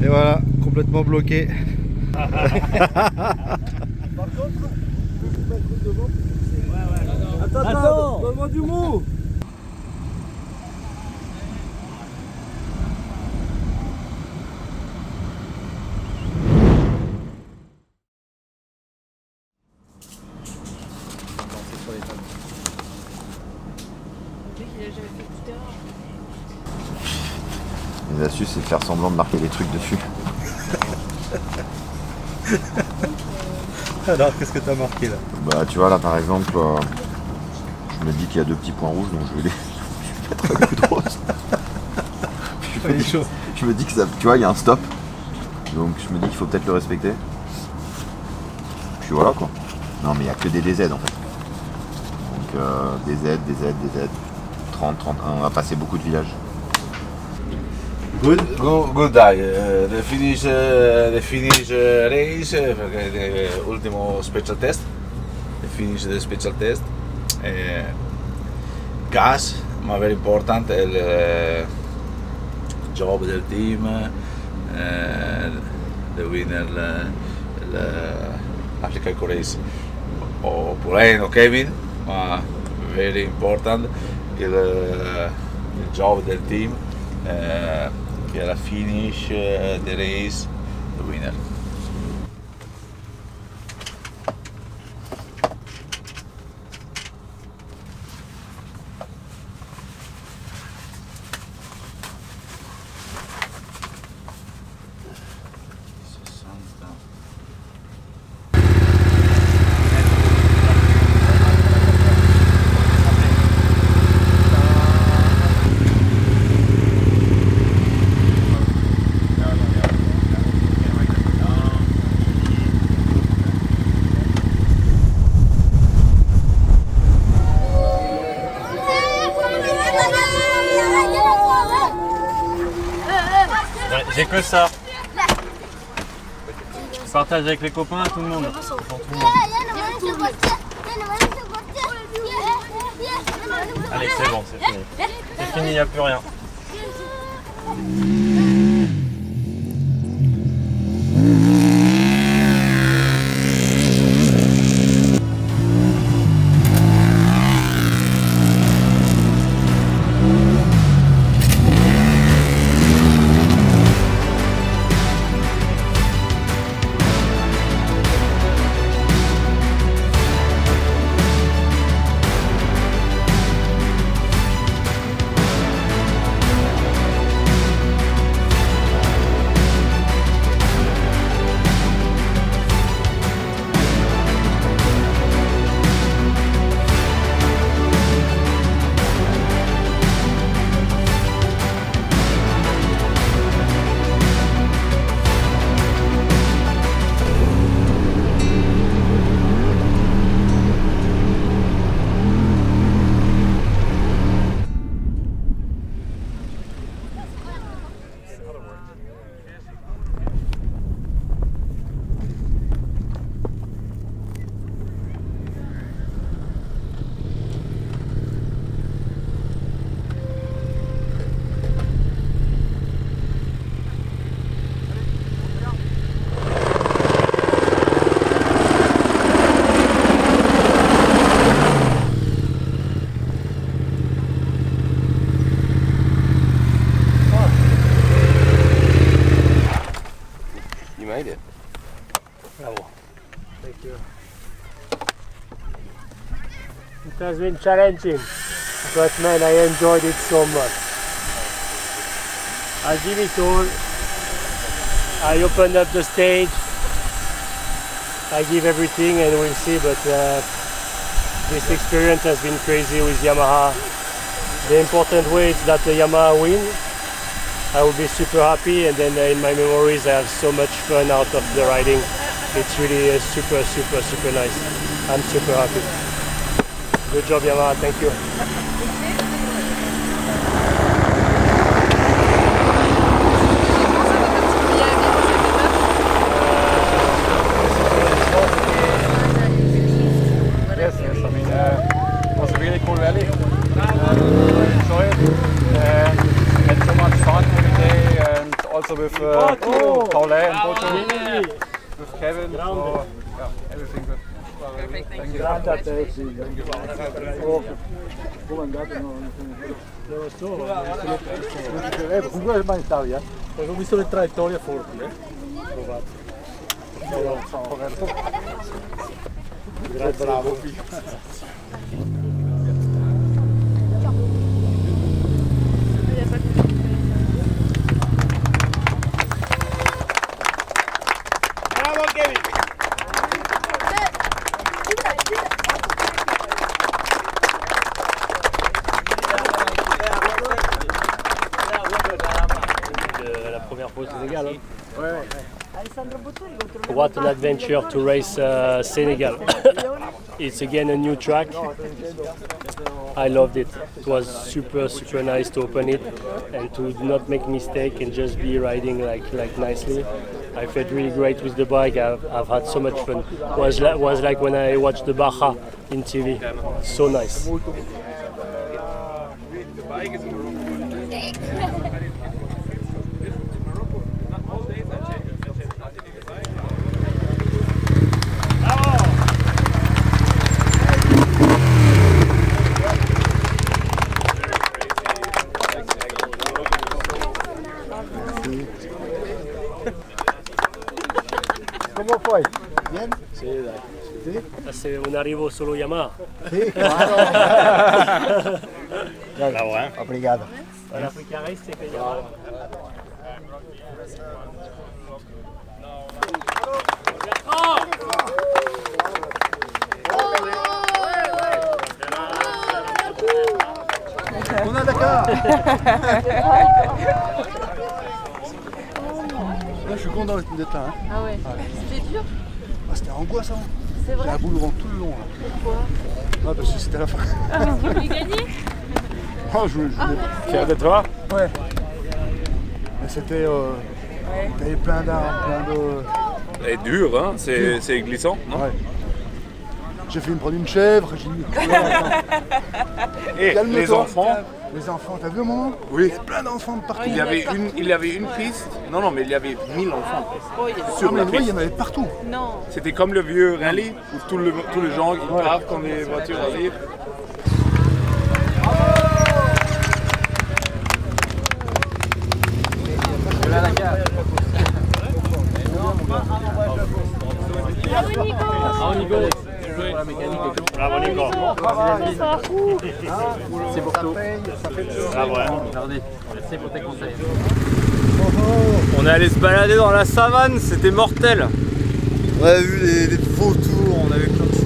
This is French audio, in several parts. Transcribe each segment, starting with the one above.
Et voilà, complètement bloqué. Par contre, tu peux vous mettre devant. Attends, donne-moi du mot. Les astuces, c'est de faire semblant de marquer des trucs dessus. Alors, qu'est-ce que t'as marqué là? Bah, tu vois, là par exemple, je me dis qu'il y a 2 petits points rouges, donc je vais les mettre un coup de rose. Je me dis que ça, tu vois, il y a un stop, donc je me dis qu'il faut peut-être le respecter. Puis voilà quoi. Non, mais il n'y a que des DZ en fait. Donc DZ, 30, 31, on va passer beaucoup de villages. Good day. The finish race, the ultimo special test. The finish the special test. Gas, ma very important, il job del team, the winner, l'Africa race o Pulain o Kevin, ma very important, il job del team. Che alla finish the race the winner. J'ai que ça. Je partage avec les copains, tout le monde. Pour tout le monde. Allez, c'est bon, c'est fini. C'est fini, il n'y a plus rien. Made it. Bravo. Thank you. It has been challenging, but man, I enjoyed it so much. I give it all. I opened up the stage. I give everything and we'll see, but this experience has been crazy with Yamaha. The important way is that the Yamaha win. I will be super happy, and then in my memories I have so much fun out of the riding. It's really super nice. I'm super happy. Good job Yamaha, thank you. Yes, I mean, it was a really cool rally. Enjoy it. Had so much fun every day, and also with Paulin, Boto, with Kevin. So, yeah, everything good. Perfect, thank you. Comunque ormai in Italia, ho visto le traiettorie forti, Grazie, bravo. Bravo Kevin! La première fois au Sénégal. What an adventure to race Senegal. It's again a new track. I loved it. It was super nice to open it and to not make mistake and just be riding like nicely. I felt really great with the bike. I've had so much fun. Was like when I watched the Baja in TV. So nice. ¿Cómo fue? Bien. Sí, dai. C'est un arrivo solo Yamaha. Sí, claro. Bravo, hein? Obrigado. L'Africa Race, c'est que Yamaha. On a Dakar. Là, je suis content d'être là. Hein. Ah ouais. C'était dur. Ah, c'était angoissant. C'est J'ai vrai. un bout le vent tout le long. Là. Pourquoi? Ah, parce que c'était la fin. Ah, vous voulez gagner? Ah, je Fier de toi? Ouais. Mais c'était. T'avais plein d'arbres, plein de. C'est dur, hein, c'est glissant, non? Ouais. J'ai fait me prendre une chèvre, j'ai dit. Et Calme-toi. les enfants, Les enfants, t'as vu au moment? oui, Il y a plein d'enfants de partout. il y avait une piste, non, mais il y avait 1000 enfants Oh, il y a- sur Ah, mais la ouais, il piste. y en avait partout. Non. C'était comme le vieux rallye où tous les gens ils partent quand les voitures arrivent. Bravo Nico. C'est pour tout. Bravo, hein? On est allé se balader dans la savane, c'était mortel. On a vu des vautours, on a vu plein de choses.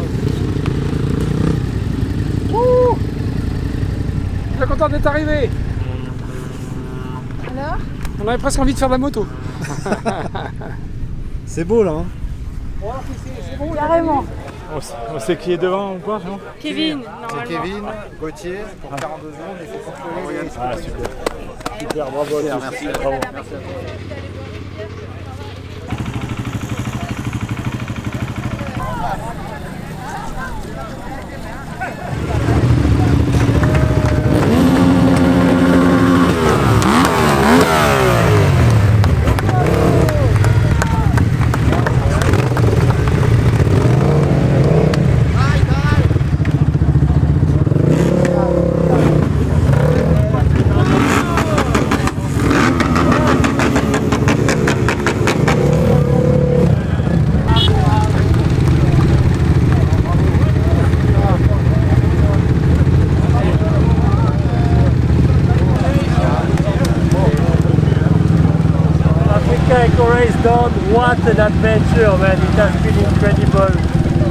Je suis content d'être arrivé. Alors? On avait presque envie de faire de la moto. C'est beau là. Hein. Carrément. On sait qui est devant ou quoi, non? Kevin, C'est normalement. Kevin, Gauthier, pour 42 secondes, il faut contrôler les... Ah, super, bravo à tous. Merci. Bravo. Race done, what an adventure, man. It has been incredible.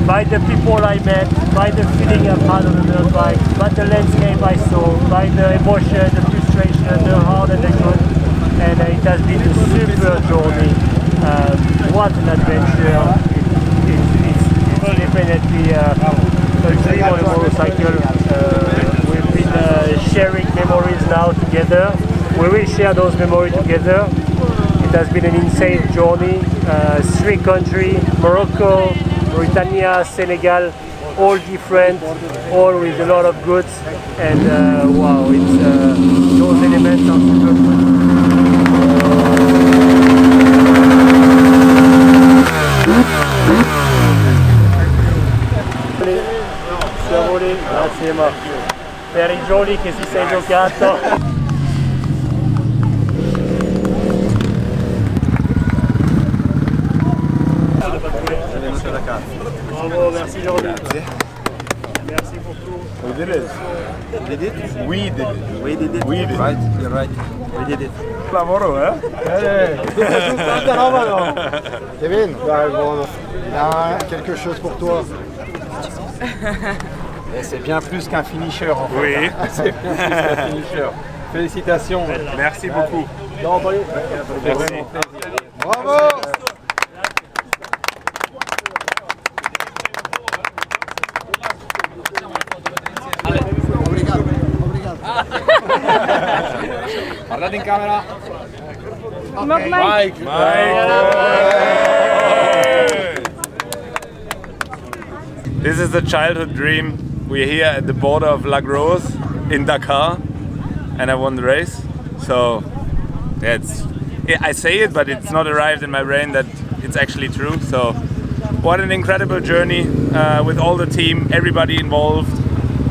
By the people I met, by the feeling I've had on the dirt bike, by the landscape I saw, by the emotion, the frustration, the hard and the good. And it has been a super journey. What an adventure. It's definitely a dream on a motorcycle. We've been sharing memories now together. We will share those memories together. It has been an insane journey. 3 countries, Morocco, Mauritania, Senegal, all different, all with a lot of goods. And wow, it's, those elements are super good. Carigioli che si sei giocato. Bravo, merci Jordi. Merci pour tout. We did it. Did it? We did it. We did it. We did it. Right, you're right. We did it. Lavoro, hein? Kevin, il a quelque chose pour toi. C'est bien plus qu'un finisher en fait. Oui. C'est bien plus qu'un finisher. Félicitations. Merci beaucoup. Merci. Bravo! Guardate in camera. Mike. This is a childhood dream. We're here at the border of Lagos in Dakar, and I won the race. So yeah, I say it, but it's not arrived in my brain that it's actually true. So what an incredible journey with all the team, everybody involved,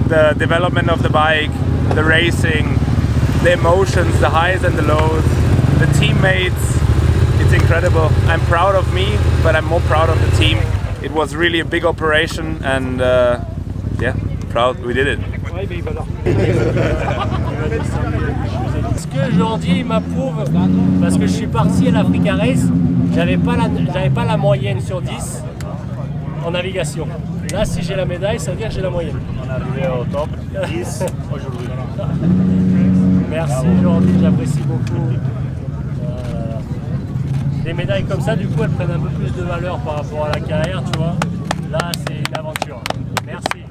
the development of the bike, the racing, the emotions, the highs and the lows, the teammates. It's incredible. I'm proud of me, but I'm more proud of the team. It was really a big operation, and yeah, proud we did it. Ce que Jordi m'approuve, parce que je suis parti à l'Africa Race, j'avais pas la moyenne sur 10 en navigation. Là, si j'ai la médaille, ça veut dire que j'ai la moyenne. On est arrivé au top 10 aujourd'hui. Merci Jordi, j'apprécie beaucoup. Des médailles comme ça, du coup, elles prennent un peu plus de valeur par rapport à la carrière, tu vois. Là, c'est une aventure. Merci.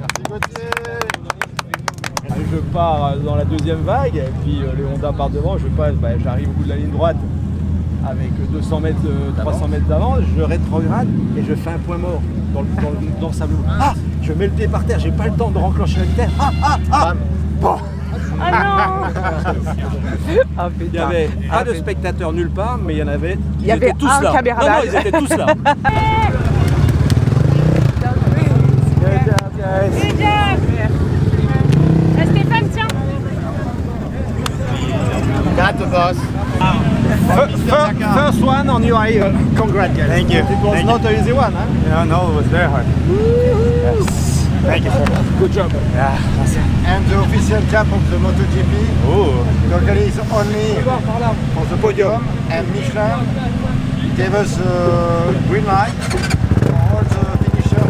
Merci Gauthier. Je pars dans la deuxième vague, et puis le Honda part devant, j'arrive au bout de la ligne droite avec 200 mètres, 300 mètres d'avance, je rétrograde et je fais un point mort dans le sable. Ah, je mets le pied par terre, j'ai pas le temps de renclencher la vitesse. Bon. Il y avait pas de spectateurs nulle part, mais il y en avait. Ils étaient tous là. Non, ils étaient tous là. Good job. Stéphane, tiens. Got the boss. First one on your eye. Congrats, guys. Thank you. It was not an easy one, huh? No, it was very hard. Yes. Thank you. Good job. Yeah, and the official cap of the MotoGP. Oh. Locally is only for the podium, and Michelin gave us a green light for all the finishers.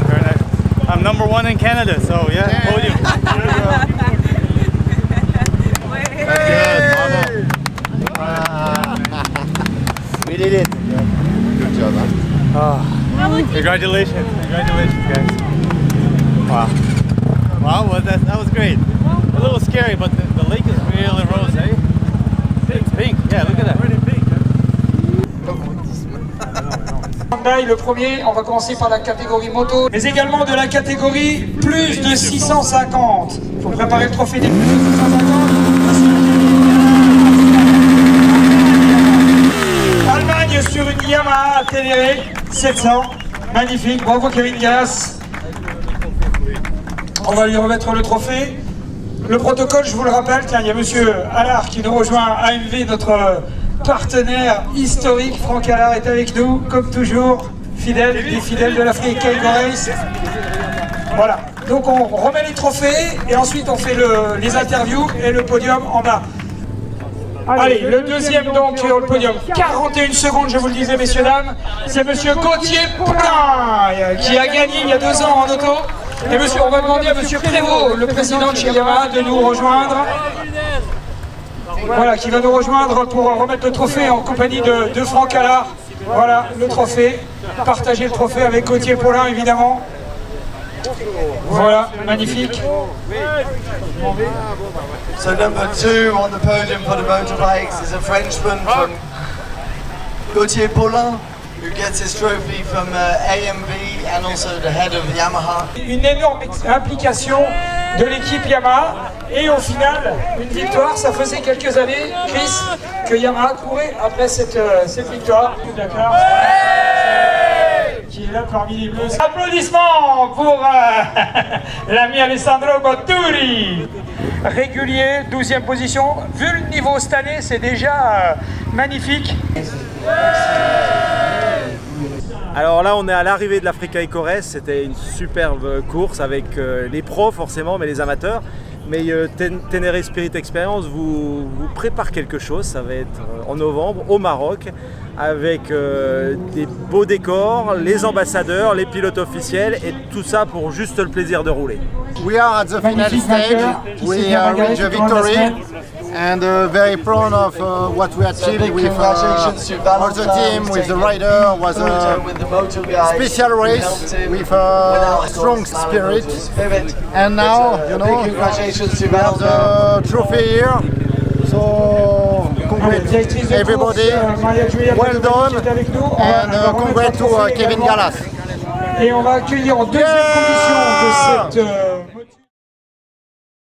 Very nice. I'm number 1 in Canada, so yeah, podium. Good, bravo. We did it. Good job, huh? Congratulations, guys. Wow. Wow, well, that was great. A little scary, but the lake is really rose, eh? It's pink, yeah, look at that. Pretty pink. Le premier, on va commencer par la catégorie moto, mais également de la catégorie plus de 650. Il faut préparer le trophée des plus de 650. Allemagne sur une Yamaha Ténéré 700. Magnifique, bravo Kevin Gallas. On va lui remettre le trophée. Le protocole, je vous le rappelle, tiens, il y a monsieur Allard qui nous rejoint, AMV, notre partenaire historique. Franck Allard est avec nous, comme toujours, fidèle, des fidèles de l'Africa Race. Voilà, donc on remet les trophées et ensuite on fait les interviews et le podium en bas. Allez, le deuxième donc sur le podium, 41 secondes, je vous le disais messieurs dames, c'est monsieur Gauthier Poulain qui a gagné il y a 2 ans en auto. Et monsieur, on va demander à monsieur Prévost, le président de chez Yamaha, de nous rejoindre. Voilà, qui va nous rejoindre pour remettre le trophée en compagnie de Franck Allard. Voilà, le trophée. Partager le trophée avec Gauthier Poulain, évidemment. Voilà, magnifique. So number 2 on the podium for the motorbikes is a Frenchman from Gauthier Poulain, who gets his trophy from AMV and also the head of Yamaha. Une énorme implication de l'équipe Yamaha et au final, une victoire. Ça faisait quelques années, Chris, que Yamaha courait après cette victoire. D'accord. qui est là parmi les bleus. Applaudissements pour l'ami Alessandro Botturi. Régulier, 12e position. Vu le niveau cette année, c'est déjà magnifique. Alors là, on est à l'arrivée de l'Africa EcoRace. C'était une superbe course avec les pros forcément, mais les amateurs. Mais Ténéré Spirit Experience vous prépare quelque chose. Ça va être en novembre au Maroc avec des beaux décors, les ambassadeurs, les pilotes officiels et tout ça pour juste le plaisir de rouler. We are at the final stage. We reached a victory and very proud of what we achieved with all the team, with the rider. Was a special race with a strong spirit. And now, you know, we have the trophy here. So congrats everybody, well done, and congrats to Kevin Gallas. Et on va accueillir en deuxième position de cette